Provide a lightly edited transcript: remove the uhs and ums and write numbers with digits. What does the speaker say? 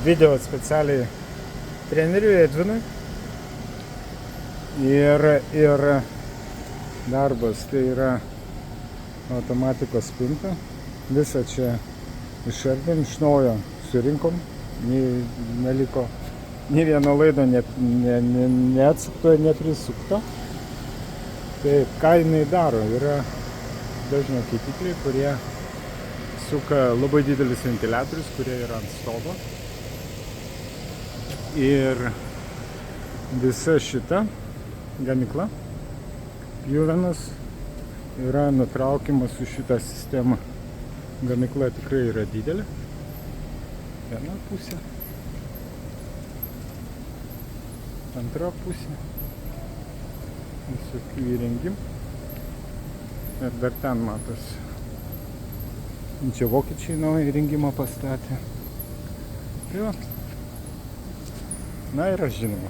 video specialiai treneriui Edvinui. Ir darbas tai yra automatikos spinta. Visą čia išardėm, iš naujo surinkom. Neliko nė vieno laido neatsukto ir neprisukto. Tai ką jinai daro? Yra dažnio keitikliai, kurie suka labai didelis ventiliatorius, kurie yra ant stogo. Ir visa šita gamykla, pjuvenas, yra nutraukiamas su šitą sistemą. Gamykla tikrai yra didelė. Viena pusė. Antra pusė. Visokių įrengimų. Ir dar ten matosi. Čia vokiečiai naują įrengimą pastatė. Tai va. Na ir aš žinoma.